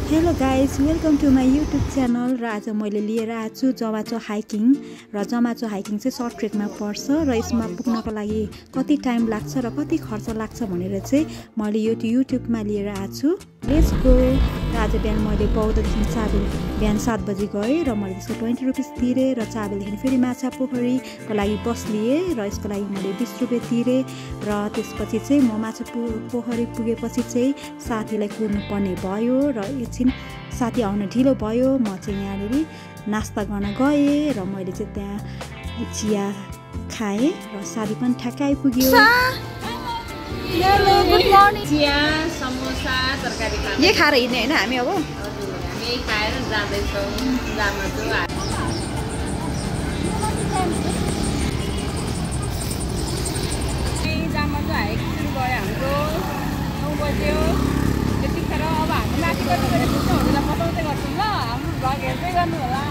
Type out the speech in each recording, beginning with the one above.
Hello guys, welcome to my YouTube channel. र आज मैले लिएर आएको छु जमाचो हाइकिङ। र जमाचो हाइकिङ चाहिँ सर्ट ट्रेकमा पर्छ र यसमा पुग्नको लागि कति टाइम लाग्छ र कति खर्च लाग्छ भनेर चाहिँ मैले यो युट्युबमा लिएर आएको छु। Let's go. र आज बिहान मैले बौद्धदेखि चाबेल बिहान 7 बजी गएँ र मैले त्यसको 20 रुपिस तिरेँ र चाबेलदेखि फेरि माछा पोखरीको लागि बस लिएँ र यसको लागि मैले 20 रुपियाँ तिरेँ। र त्यसपछि चाहिँ म माछा पोखरी पुगेपछि चाहिँ साथीलाई कुर्नु पर्ने भयो र एकछिन साथी आउन ढिलो भयो। म चाहिँ यहाँनिर नास्ता गर्न गएँ र मैले चाहिँ त्यहाँ चिया खाएँ र साथी पनि ठ्याक्कै आइपुग्यो। Hello, good morning. चिया, समोसा, तरकारी खानु। यही खाएर हिँड्ने होइन हामी? अब हामी खाएर जाँदैछौँ जामाचो। जामाचो हाइक सुरु भयो हाम्रो 9 बज्यो। त्यतिखेर अब हामी माथि कति बेला पुग्छौँ हामीलाई बताउँदै गर्छौँ ल। हाम्रो भ्लग हेर्दै गर्नु होला।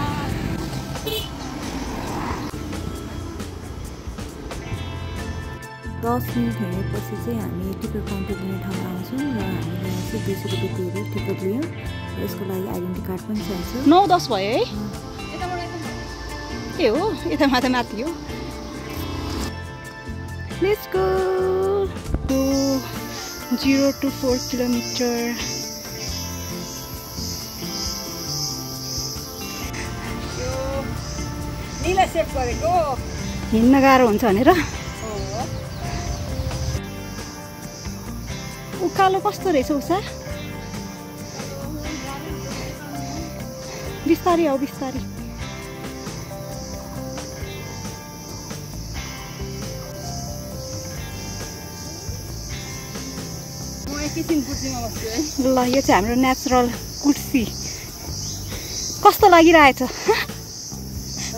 10 मिनट हिँडेपछि चाहिँ हामी टिकट काउन्टर लिने ठाउँमा आउँछौँ र हामीले यहाँ चाहिँ 20 रुपियाँ तिरेर टिकट लियौँ र यसको लागि आइडेन्टिटी कार्ड पनि चाहिन्छ। 9-10 भयो है? ए हो, यता माथि हो। Let's go. 0 to 4 kilometre. Neela set गरेको हिँड्न गाह्रो हुन्छ भनेर। उकालो कस्तो रहेछ उषा? बिस्तारी आऊ, बिस्तारी। ल, यो चाहिँ हाम्रो नेचुरल कुर्सी। कस्तो लागिरहेछ?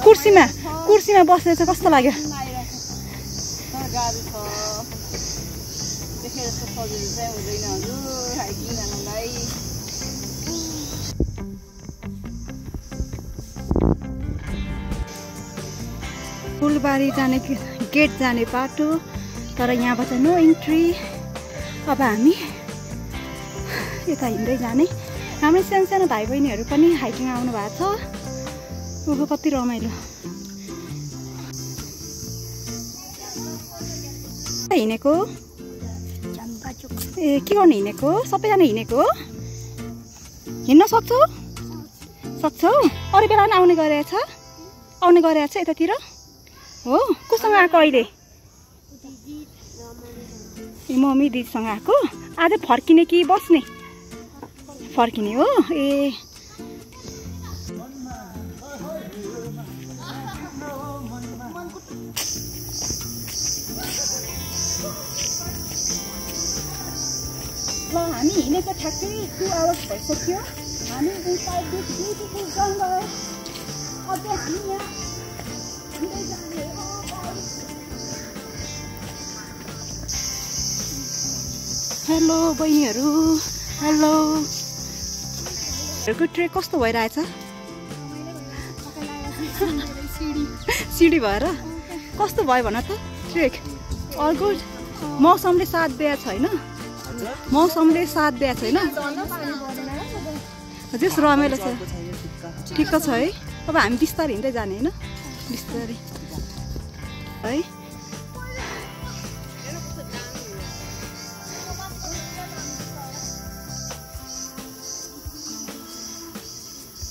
कुर्सीमा बसेर चाहिँ कस्तो लाग्यो? फुलबारी जाने गेट जाने बाटो, तर यहाँबाट नो इन्ट्री। अब हामी यता हिँड्दै जाने। हाम्रो सानो भाइ बहिनीहरू पनि हाइकिङ आउनु भएको छ। ऊ कति रमाइलो। हिँडेको ए के गर्नु हिँडेको? सबैजना हिँडेको? हिँड्न सक्छौ? अरू बेला पनि आउने गरेछ यतातिर हो? कोसँग आएको अहिले? मम्मी दिदीसँग आएको। आज फर्किने कि बस्ने? फर्किने हो। ए ल, हामी हिँडेको ठ्याक्कै 2 आवर्स भइसक्यो। हामी इनसाइड दिस ब्युटिफुल जङ्गल। अब हामी यहाँ हिँड्दै जाने हो। हेलो बहिनीहरू, हेलो। ट्रेक कस्तो भइरहेछ? सिडी भएर कस्तो भयो भन त ट्रेक? All good? मौसमले साथ दिएको छैन? जस रमाइलो छ, ठिक्क छ है। अब हामी बिस्तारै हिँड्दै जाने होइन? बिस्तारै है।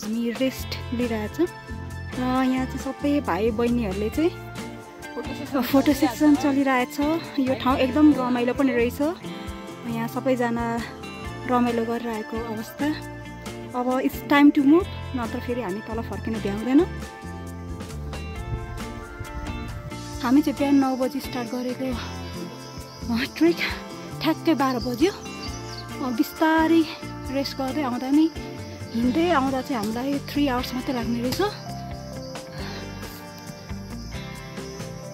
हामी रेस्ट लिइरहेछौँ र यहाँ चाहिँ सबै भाइ बहिनीहरूले चाहिँ फोटो सेक्सन चलिरहेछ। यो ठाउँ एकदम रमाइलो पनि रहेछ। यहाँ सबैजना रमाइलो गरिरहेको अवस्था। अब इट्स टाइम टु मुभ, नत्र फेरि हामी तल फर्किन भ्याउँदैन। हामी चाहिँ बिहान 9 बजी स्टार्ट गरेको ट्रेक ठ्याक्कै 12 बज्यो। बिस्तारै रेस्ट गर्दै आउँदा नै हिँड्दै आउँदा चाहिँ हामीलाई 3 आवर्स मात्रै लाग्ने रहेछ।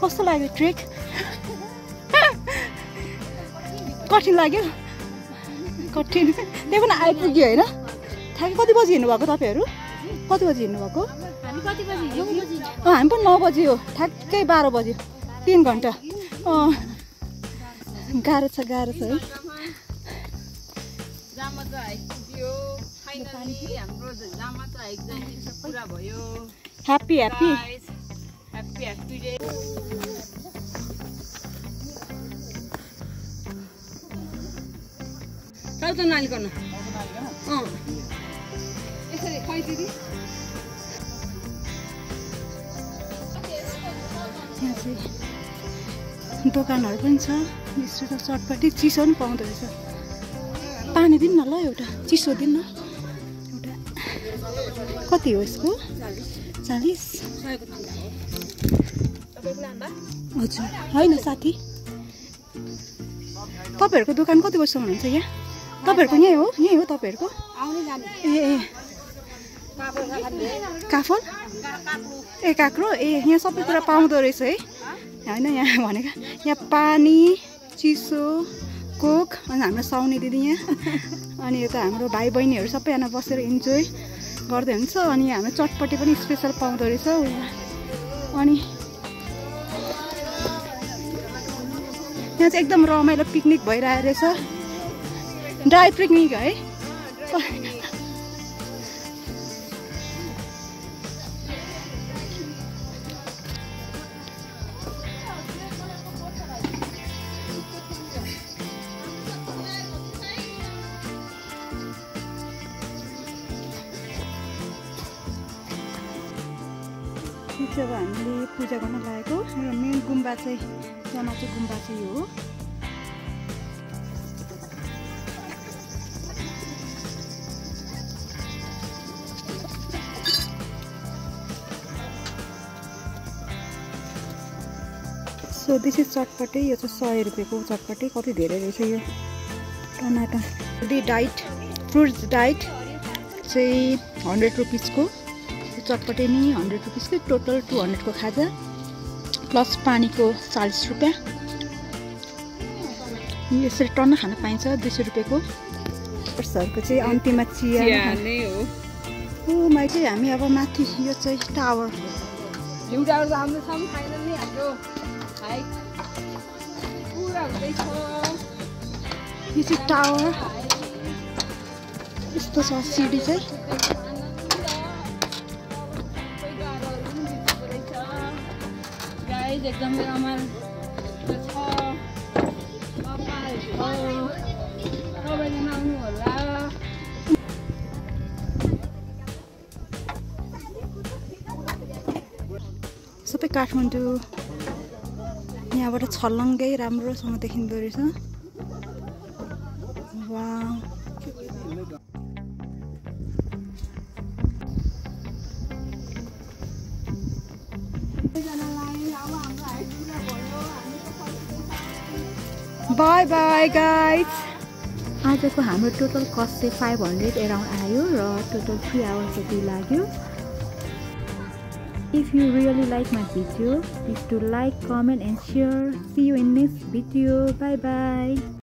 कस्तो लाग्यो ट्रेक? कठिन लाग्यो? कठिन त्यही पनि आइपुग्यो होइन? ठ्याक्कै कति बजी हिँड्नुभएको तपाईँहरू? कति बजी हिँड्नुभएको? हामी पनि 9 बजी हो। ठ्याक्कै 12 बज्यो। 3 घन्टा। गाह्रो छ है। हाम्रो जामात्रा एक्जाम पुरा भयो happy happy happy happy day चल त नाली गर्न यसरी खै दिदी यहाँ चाहिँ दोकानहरू पनि छ यसो चटपटी चिसो पनि पाउँदो रहेछ पानी दिनु न ल एउटा चिसो दिनु न एउटा कति हो यसको 40 हजुर होइन साथी तपाईँहरूको दोकान कति बजीसम्म हुन्छ यहाँ तपाईँहरूको यहीँ हो तपाईँहरूको ए काफल ए काँक्रो ए यहाँ सबै कुरा पाउँदो रहेछ है होइन यहाँ भनेको यहाँ पानी चिसो कोक अनि हाम्रो साउने दिदी यहाँ अनि यता हाम्रो भाइ बहिनीहरू सबैजना बसेर इन्जोय गर्दै हुन्छ अनि हाम्रो चटपटी पनि स्पेसल पाउँदो रहेछ अनि यहाँ चाहिँ एकदम रमाइलो पिकनिक भइरहेको रहेछ ड्राई पिकनिक है अब हामीले पूजा गर्न लागेको र मेन गुम्बा चाहिँ जमाचो गुम्बा चाहिँ यो हो सो दिस इज चटपटे यो चाहिँ 100 रुपियाँको चटपटे कति धेरै रहेछ यो टमाटर डाइट फ्रुट्स डाइट चाहिँ 100 रुपिसको चटपटे नि 100 रुपिसको टोटल 200 को खाजा प्लस पानीको 40 रुपियाँ यसरी टन्न खान पाइन्छ 200 रुपियाँको पर्सहरूको चाहिँ अन्तिममा चिया नै हो ओ माइती हामी अब माथि यो चाहिँ टावर हिउँदाहरू हाम्रो सामु फाइनल नि हाम्रो हाइक पुरा हुँदैछ यो चाहिँ टावर यस्तो छ सिडी चाहिँ एकदमै रमाइलो छ सबैजना आउनु होला सबै काठमाडौँ यहाँबाट छलङ्गै राम्रोसँग देखिँदो रहेछ वाउ बाई बाई गाइज आजको हाम्रो टोटल कस्ट चाहिँ 500 एराउन्ड आयो र टोटल 3 आवर्स जति लाग्यो If you really like my video, please do like, comment and share. See you in next video. Bye bye.